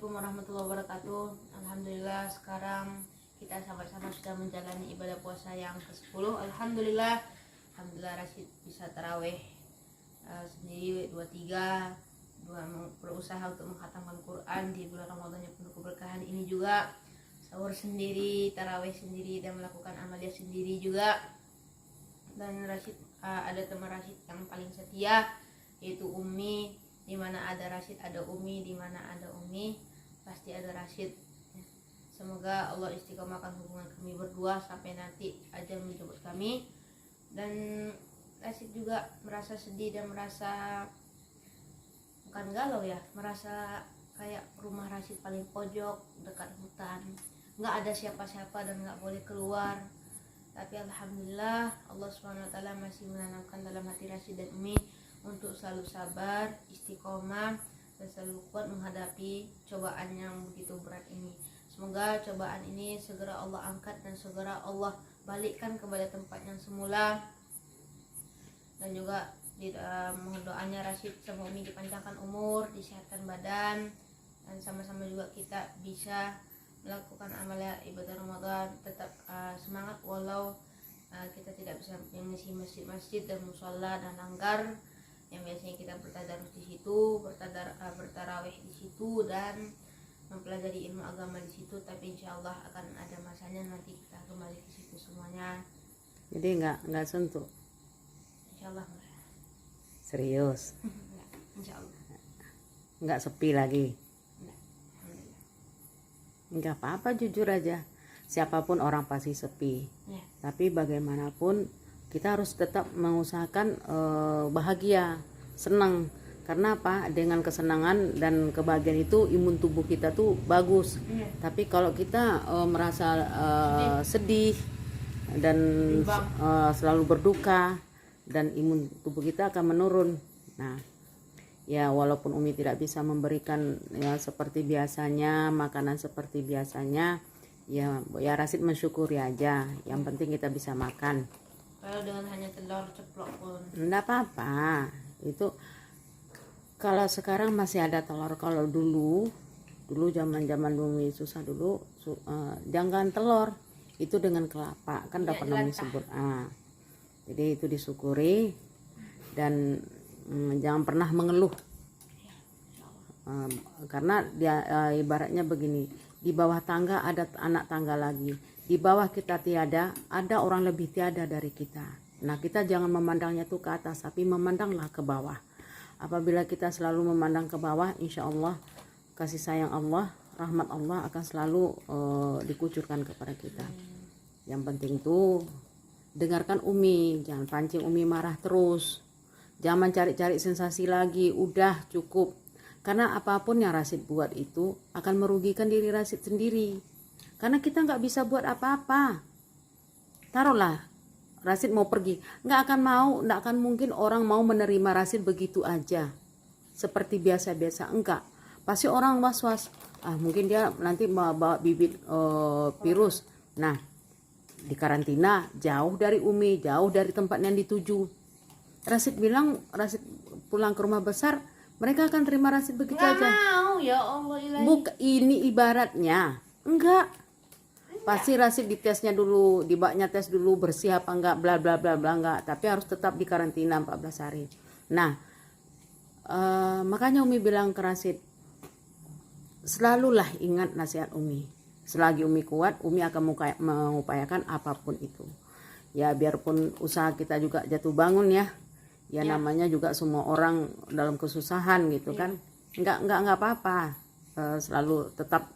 Assalamualaikum warahmatullahi wabarakatuh. Alhamdulillah sekarang kita sama-sama sudah menjalani ibadah puasa yang ke-10. Alhamdulillah Rashid bisa taraweh sendiri 23 berusaha untuk menghatamkan Quran di bulan Ramadan yang penuh keberkahan ini juga. Sahur sendiri, taraweh sendiri, dan melakukan amalia sendiri juga. Dan Rashid ada teman Rashid yang paling setia, yaitu Umi. Di mana ada Rashid ada Umi, di mana ada Umi pasti ada Rashid. Semoga Allah istiqomahkan hubungan kami berdua sampai nanti ajal menjemput kami. Dan Rashid juga merasa sedih dan merasa bukan galau ya, merasa kayak rumah Rashid paling pojok dekat hutan, nggak ada siapa-siapa dan nggak boleh keluar. Tapi alhamdulillah Allah SWT masih menanamkan dalam hati Rashid dan Umi untuk selalu sabar, istiqomah, dan selalu kuat menghadapi cobaan yang begitu berat ini. Semoga cobaan ini segera Allah angkat dan segera Allah balikkan kepada tempat yang semula. Dan juga mohon doanya Rashid sama Umi dipanjangkan umur, disehatkan badan, dan sama-sama juga kita bisa melakukan amalan ibadah Ramadan tetap semangat walau kita tidak bisa mengisi masjid-masjid dan musola dan langgar yang biasanya kita bertadarus di situ, bertarawih di situ, dan mempelajari ilmu agama di situ. Tapi insya Allah akan ada masanya nanti kita kembali ke situ semuanya. Jadi nggak sentuh. Insya Allah. Serius. Insya Allah. Nggak sepi lagi. Alhamdulillah. Nggak apa-apa, jujur aja. Siapapun orang pasti sepi. Ya. Tapi bagaimanapun kita harus tetap mengusahakan bahagia, senang. Karena apa? Dengan kesenangan dan kebahagiaan itu imun tubuh kita tuh bagus. Ya. Tapi kalau kita merasa sedih dan selalu berduka, dan imun tubuh kita akan menurun. Nah, ya walaupun Umi tidak bisa memberikan ya seperti biasanya, makanan seperti biasanya, ya Rashid mensyukuri aja. Yang penting kita bisa makan. Kalau dengan hanya telur ceplok pun Enggak apa-apa. Itu kalau sekarang masih ada telur. Kalau dulu zaman-zaman Umi susah dulu, jangan telur. Itu dengan kelapa, kan udah pernah Umi sebut. Jadi itu disyukuri dan jangan pernah mengeluh. Karena dia ibaratnya begini, di bawah tangga ada anak tangga lagi. Di bawah kita tiada, ada orang lebih tiada dari kita. Nah, kita jangan memandangnya tuh ke atas, tapi memandanglah ke bawah. Apabila kita selalu memandang ke bawah, insya Allah kasih sayang Allah, rahmat Allah akan selalu dikucurkan kepada kita. Yang penting tuh dengarkan Umi, jangan pancing Umi marah terus. Jangan cari-cari sensasi lagi, udah cukup. Karena apapun yang Rashid buat itu akan merugikan diri Rashid sendiri. Karena kita nggak bisa buat apa-apa. Taruhlah Rashid mau pergi, nggak akan mungkin orang mau menerima Rashid begitu aja, seperti biasa-biasa. Enggak, pasti orang was-was. Mungkin dia nanti bawa bibit virus. Nah, di karantina jauh dari Umi, jauh dari tempat yang dituju. Rashid bilang Rashid pulang ke rumah besar, mereka akan terima Rashid begitu nggak aja. mau, ya Allah ilahi. Ini ibaratnya enggak. Pasti Rashid ditesnya dulu, dibaknya tes dulu bersih apa enggak, bla bla bla bla enggak. Tapi harus tetap di karantina 14 hari. Nah, makanya Umi bilang ke Rashid, selalulah ingat nasihat Umi. Selagi Umi kuat, Umi akan mengupayakan apapun itu. Ya biarpun usaha kita juga jatuh bangun ya. Ya namanya juga semua orang dalam kesusahan gitu kan. Enggak apa-apa. Selalu tetap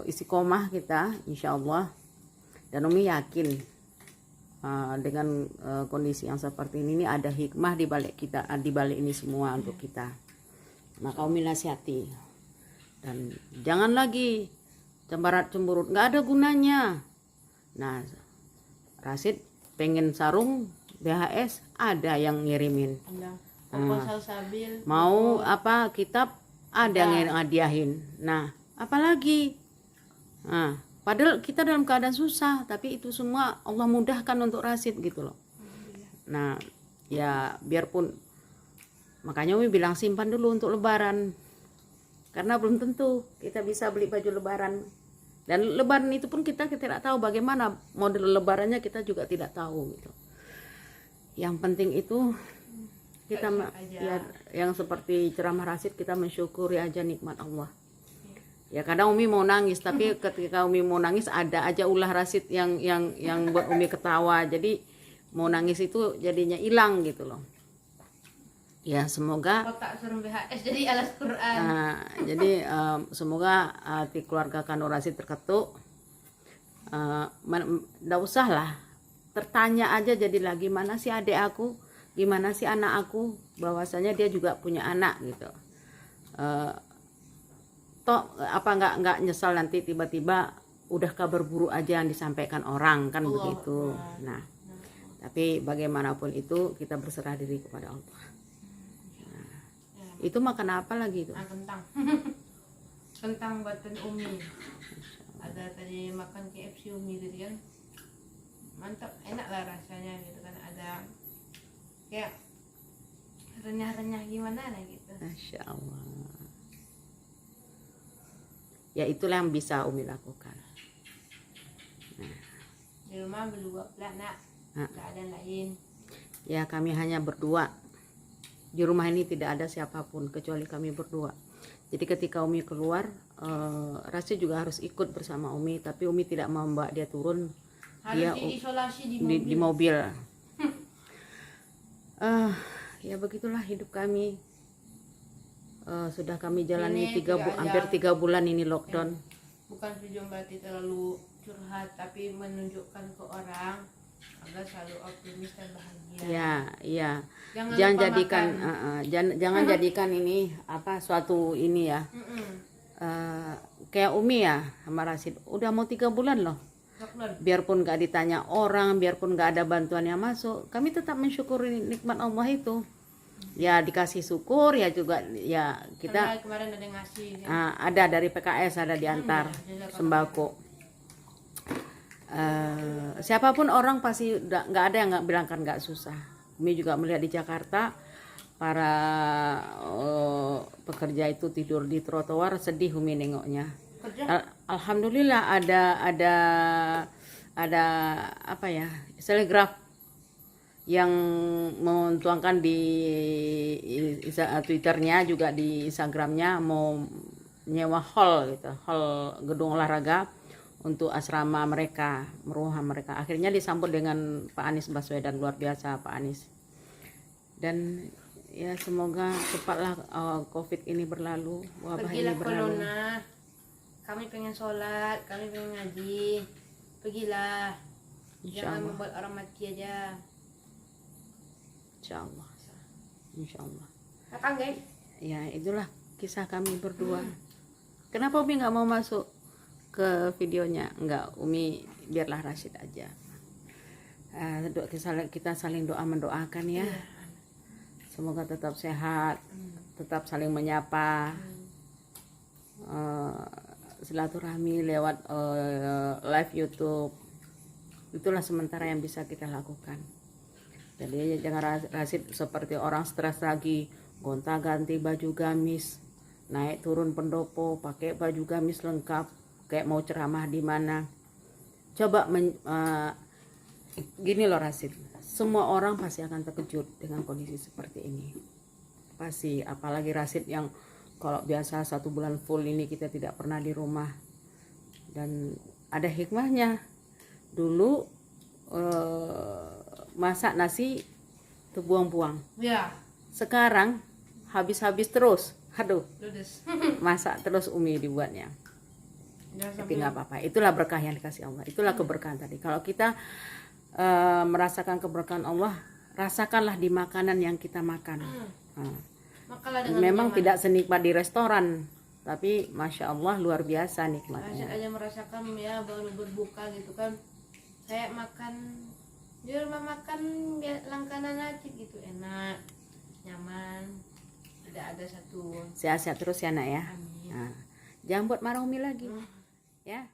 istiqomah kita insya Allah. Dan Umi yakin dengan kondisi yang seperti ini ada hikmah di balik ini semua untuk kita. Maka Umi nasihati, dan jangan lagi cemberut, nggak ada gunanya. Nah, Rashid pengen sarung BHS, ada yang ngirimin. Proposal Sabil, mau apa kitab, ada yang ngadiahin. Nah, apalagi padahal kita dalam keadaan susah, tapi itu semua Allah mudahkan untuk Rashid gitu loh. Nah, ya biarpun, makanya Umi bilang simpan dulu untuk lebaran. karena belum tentu kita bisa beli baju lebaran, dan lebaran itu pun kita tidak tahu bagaimana model lebarannya, kita juga tidak tahu gitu. Yang penting itu kita ya, yang seperti ceramah Rasid, kita mensyukuri aja nikmat Allah. Ya kadang Umi mau nangis, tapi ketika Umi mau nangis ada aja ulah Rasid yang buat Umi ketawa, jadi mau nangis itu jadinya hilang gitu loh. Ya semoga kotak suruh VHS jadi alas Quran. Jadi semoga hati keluarga Kak Nur Rasid terketuk. Nggak usah lah tertanya aja jadilah gimana sih adik aku, gimana sih anak aku, bahwasanya dia juga punya anak gitu. Toh apa nggak nyesal nanti tiba-tiba udah kabar buruk aja yang disampaikan orang kan begitu. Nah tapi bagaimanapun itu kita berserah diri kepada Allah. Itu makan apa lagi itu? Kentang. Kentang buatan Umi. Ada tadi makan KFC Umi gitu kan. Mantap, enak lah rasanya gitu kan. Ada kayak renyah-renyah gimana lah gitu. Masya Allah. Ya itulah yang bisa Umi lakukan. Di rumah berdua pula nak. Gak ada lain. Ya kami hanya berdua. Di rumah ini tidak ada siapapun kecuali kami berdua. Jadi ketika Umi keluar, Rasid juga harus ikut bersama Umi, tapi Umi tidak mau membawa dia turun. Harus Dia diisolasi di mobil. Ya begitulah hidup kami. Sudah kami jalani Ini hampir 3 bulan ini lockdown. Bukan tujuan berarti terlalu curhat, tapi menunjukkan ke orang agar selalu optimis dan bahagia. Ya, iya. Jangan jadikan jangan jadikan ini suatu ini ya. Kayak Umi ya sama Rasid udah mau 3 bulan loh. Biarpun gak ditanya orang, biarpun gak ada bantuan yang masuk, kami tetap mensyukuri nikmat Allah itu. Ya dikasih syukur ya juga ya kita. Kemarin ada yang ngasih. Ada dari PKS, ada diantar sembako. Siapapun orang pasti nggak ada yang nggak bilang kan nggak susah. Kami juga melihat di Jakarta para pekerja itu tidur di trotoar, sedih Umi nengoknya. Alhamdulillah ada apa ya, selegraf yang mentuangkan di Twitternya juga di Instagramnya mau nyewa hall gitu, hall gedung olahraga untuk asrama mereka, meruah mereka. Akhirnya disambut dengan Pak Anies Baswedan, luar biasa Pak Anies. Dan ya semoga cepatlah COVID ini berlalu, wabah ini berlalu. Corona. Kami pengen sholat, kami pengen ngaji. Pergilah. Jangan membuat orang mati aja. Insyaallah. Insyaallah. Datang guys. Ya itulah kisah kami berdua. Kenapa Umi nggak mau masuk ke videonya? Enggak, Umi biarlah Rasid aja. Kita saling doa mendoakan ya. Semoga tetap sehat, tetap saling menyapa, silaturahmi lewat live YouTube. Itulah sementara yang bisa kita lakukan. Jadi jangan Rasid seperti orang stres lagi, gonta-ganti baju gamis, naik turun pendopo, pakai baju gamis lengkap, kayak mau ceramah di mana. Coba gini loh Rasid, semua orang pasti akan terkejut dengan kondisi seperti ini. Pasti, apalagi Rasid yang kalau biasa 1 bulan full ini kita tidak pernah di rumah. Dan ada hikmahnya. Dulu masak nasi terbuang-buang. Ya. Sekarang habis-habis terus. Aduh. Ludes. Masak terus Umi dibuatnya. Tapi nggak apa-apa. Itulah berkah yang dikasih Allah. Itulah keberkahan tadi. Kalau kita merasakan keberkahan Allah, rasakanlah di makanan yang kita makan. Memang tidak senikmat di restoran, tapi masya Allah luar biasa nikmatnya. Rasid aja merasakan ya baru berbuka gitu kan. Saya makan di rumah makan langganan aja gitu, enak, nyaman, tidak ada satu. Sehat-sehat terus ya nak ya. Amin. Nah, jangan buat marah Umi lagi ya.